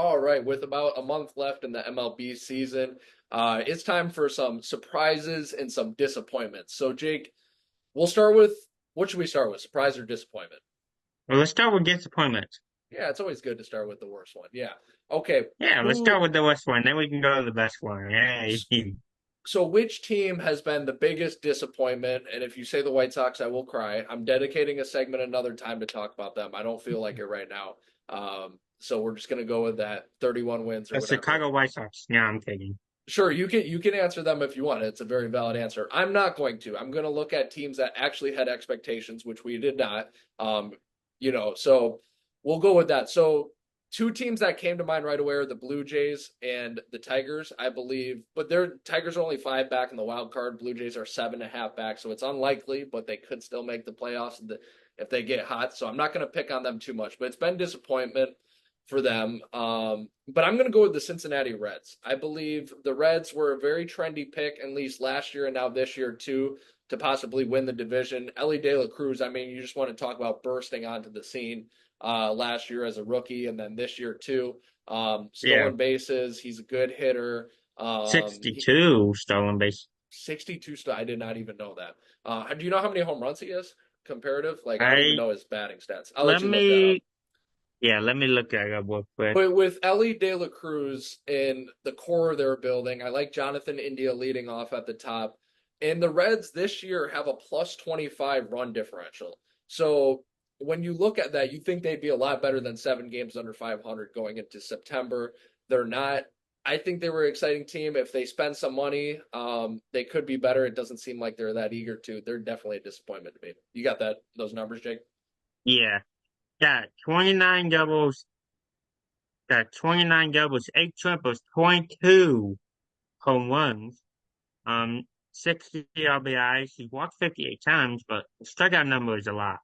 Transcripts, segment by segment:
All right, with about a month left in the MLB season, it's time for some surprises and some disappointments. So, Jake, we'll start with what should we start with? Surprise or disappointment? Well, let's start with disappointments. Yeah, it's always good to start with the worst one. Yeah. Okay. Yeah, let's start Who, with the worst one, then we can go to the best one. Yay. so which team has been the biggest disappointment? And if you say the White Sox, I will cry. I'm dedicating a segment another time to talk about them. I don't feel like it right now. So we're just gonna go with that 31 wins or The whatever. Chicago White Sox. No, I'm kidding. Sure, you can answer them if you want. It's a very valid answer. I'm not going to. I'm going to look at teams that actually had expectations, which we did not. Um, so we'll go with that. So two teams that came to mind right away are the Blue Jays and the Tigers, I believe. But their Tigers are only 5 back in the wild card. Blue Jays are 7.5 back, so it's unlikely, but they could still make the playoffs if they get hot. So I'm not going to pick on them too much. But it's been disappointment for them. But I'm going to go with the Cincinnati Reds. I believe the Reds were a very trendy pick, at least last year and now this year too, to possibly win the division. Ellie De La Cruz, I mean, you just want to talk about bursting onto the scene last year as a rookie and then this year too. Yeah, Stolen bases, he's a good hitter. 62 stolen base. 62 I did not even know that. Do you know how many home runs he has comparative? Like, I don't even I know his batting stats. I'll let let you look that up. me yeah, let me look at it real quick. But with Ellie De La Cruz in the core of their building, I like Jonathan India leading off at the top. And the Reds this year have a plus 25 run differential. So when you look at that, you think they'd be a lot better than 7 games under 500 going into September. They're not. I think they were an exciting team. If they spend some money, they could be better. It doesn't seem like they're that eager to. They're definitely a disappointment to me. You got those numbers, Jake? Yeah. Got 29 doubles, got 29 doubles, 8 triples, 22 home runs, 60 RBIs. He walked 58 times, but the strikeout number is a lot.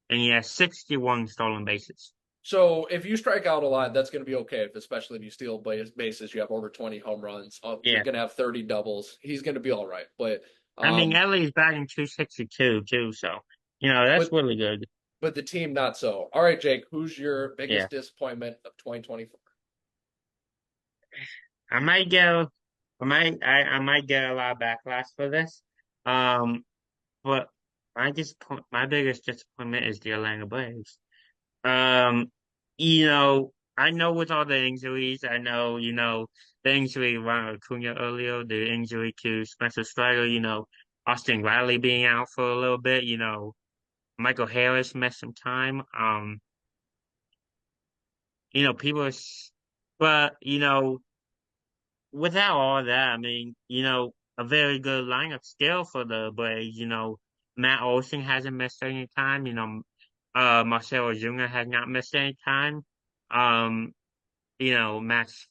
And he has 61 stolen bases. So if you strike out a lot, that's going to be okay. Especially if you steal bases, you have over 20 home runs. You're Yeah. going to have 30 doubles. He's going to be all right. But I mean, um, Ellie's batting 262 too, so that's but really good. but the team not so. All right, Jake. Who's your Yeah. biggest disappointment of 2024? I might get I might get a lot of backlash for this. Um, but my biggest disappointment is the Atlanta Braves. Um, I know with all the injuries, I know, the injury around Acuna earlier, the injury to Spencer Strider, Austin Riley being out for a little bit, Michael Harris missed some time. People are, but, without all that, I mean, a very good lineup still for the Braves, Matt Olson hasn't missed any time, Marcelo Ozuna has not missed any time. Um, Max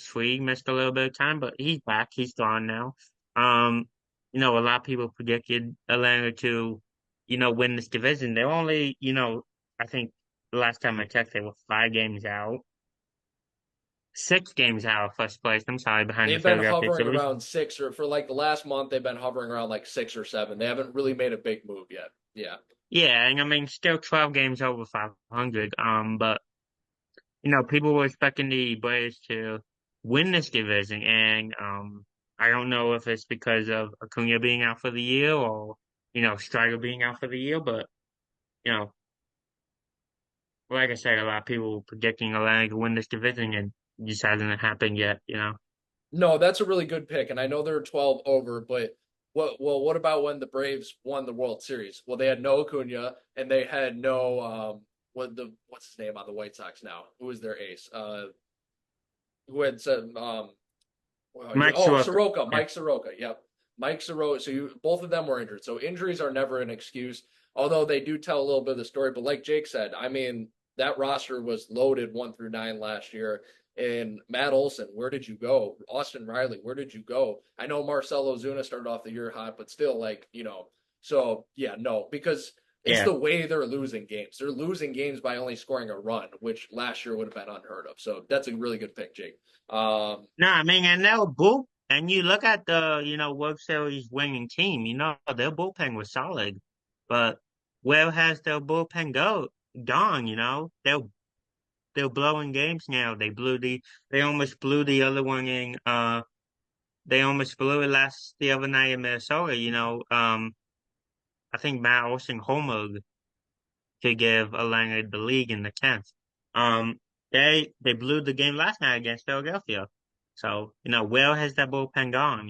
Fried missed a little bit of time, but he's back. He's gone now. Um, a lot of people predicted Atlanta to, win this division. They're only, I think the last time I checked, they were 5 games out, 6 games out of first place. I'm sorry, behind the They've been Philadelphia hovering Phillies. around six, or for like the last month, they've been hovering around like 6 or 7. They haven't really made a big move yet. Yeah. Yeah, and I mean, still 12 games over 500. But people were expecting the Braves to win this division, and I don't know if it's because of Acuna being out for the year or Strider being out for the year, but you know, like I said, a lot of people were predicting Atlanta to win this division, and it just hasn't happened yet. No, that's a really good pick, and I know they're 12 over, but what about when the Braves won the World Series? Well, they had no Acuna and they had no what's his name on the White Sox now? Who is their ace? Who had some Mike Soroka, Soroka, yeah, Mike Soroka. Yep. Mike Soroka. So both of them were injured. So injuries are never an excuse, although they do tell a little bit of the story. But like Jake said, I mean, that roster was loaded 1 through 9 last year. And Matt Olson, where did you go? Austin Riley, where did you go? I know Marcelo Zuna started off the year hot, but still, so yeah, no, because it's yeah. the way they're losing games. They're losing games by only scoring a run, which last year would have been unheard of. So that's a really good pick, Jake. No, I mean, and they'll bull. And you look at the, World Series winning team, their bullpen was solid. But where has their bullpen gone, they're blowing games now. They almost blew the other one in they almost blew it the other night in Minnesota. I think Matt Olson homered to give Atlanta the league in the 10th. Um, they blew the game last night against Philadelphia. So, where has that bullpen gone,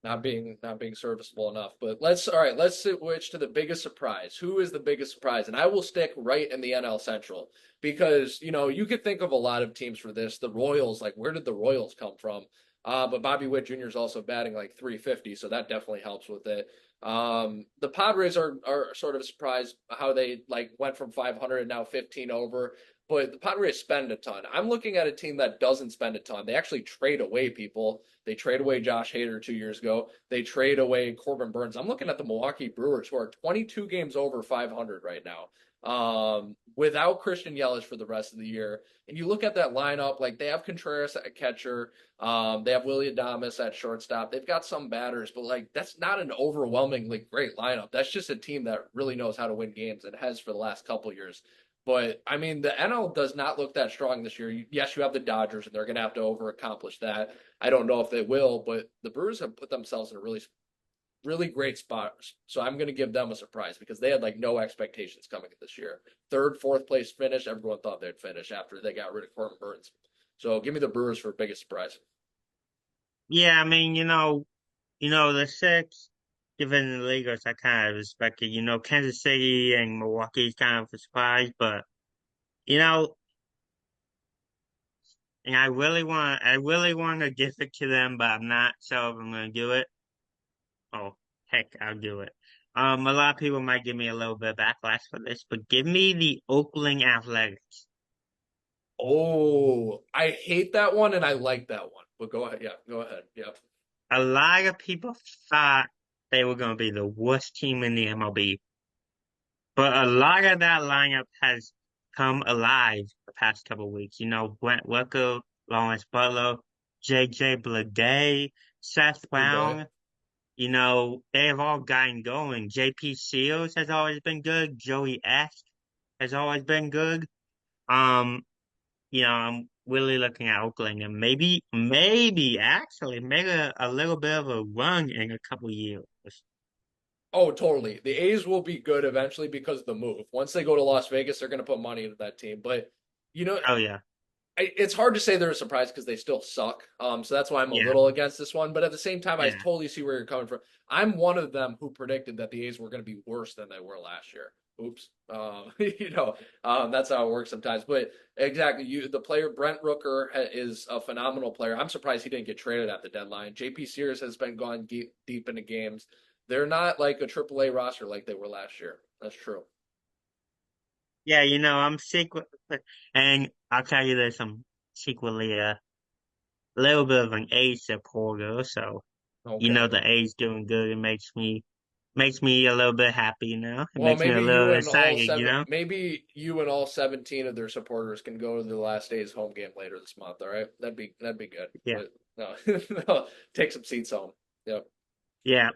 not being serviceable enough. But let's switch to the biggest surprise. Who is the biggest surprise? And I will stick right in the NL Central because you could think of a lot of teams for this. The Royals, like where did the Royals come from? But Bobby Witt Jr. is also batting like 350, so that definitely helps with it. The Padres are sort of surprised how they like went from 500 and now 15 over. But the Padres spend a ton. I'm looking at a team that doesn't spend a ton. They actually trade away people. They trade away Josh Hader 2 years ago. They trade away Corbin Burns. I'm looking at the Milwaukee Brewers, who are 22 games over 500 right now, without Christian Yelich for the rest of the year. And you look at that lineup, like they have Contreras at catcher, they have Willie Adames at shortstop. They've got some batters, but like that's not an overwhelmingly great lineup. That's just a team that really knows how to win games and has for the last couple years. But I mean, the NL does not look that strong this year. Yes, you have the Dodgers, and they're going to have to overaccomplish that. I don't know if they will, but the Brewers have put themselves in a really great spot. So I'm going to give them a surprise because they had like no expectations coming in this year. Third, fourth place finish. Everyone thought they'd finish after they got rid of Corbin Burns. So give me the Brewers for biggest surprise. Yeah, I mean, the six given the leaguers I kind of expected. Kansas City and Milwaukee's kind of a surprise, but you know, and I really want to give it to them, but I'm not sure if I'm gonna do it. Oh, heck, I'll do it. A lot of people might give me a little bit of backlash for this, but give me the Oakland Athletics. Oh, I hate that one and I like that one. But go ahead. Yeah, go ahead. Yeah. A lot of people thought they were gonna be the worst team in the MLB. But a lot of that lineup has come alive the past couple of weeks. Brent Rooker, Lawrence Butler, JJ Bleday, Seth Bleday. Brown. They have all gotten going. JP Seals has always been good. Joey S has always been good. Um, I'm really looking at Oakland and maybe actually make a little bit of a run in a couple years. Oh, totally. The A's will be good eventually because of the move. Once they go to Las Vegas, they're going to put money into that team. But you know, Oh yeah, it's hard to say they're a surprise because they still suck. So that's why I'm a yeah, little against this one. But at the same time, I yeah. totally see where you're coming from. I'm one of them who predicted that the A's were going to be worse than they were last year. Oops. That's how it works sometimes. But exactly, the player Brent Rooker is a phenomenal player. I'm surprised he didn't get traded at the deadline. JP Sears has been gone deep into games. They're not like a AAA roster like they were last year. That's true. Yeah, I'm secret, and I'll tell you this, I'm secretly a little bit of an A's supporter, so Okay. the A's doing good. It makes me a little bit happy, It Well, makes me a little excited, maybe you and all 17 of their supporters can go to the last day's home game later this month, all right? That'd be good. Yeah, But no, no, take some seats home. Yep. yeah.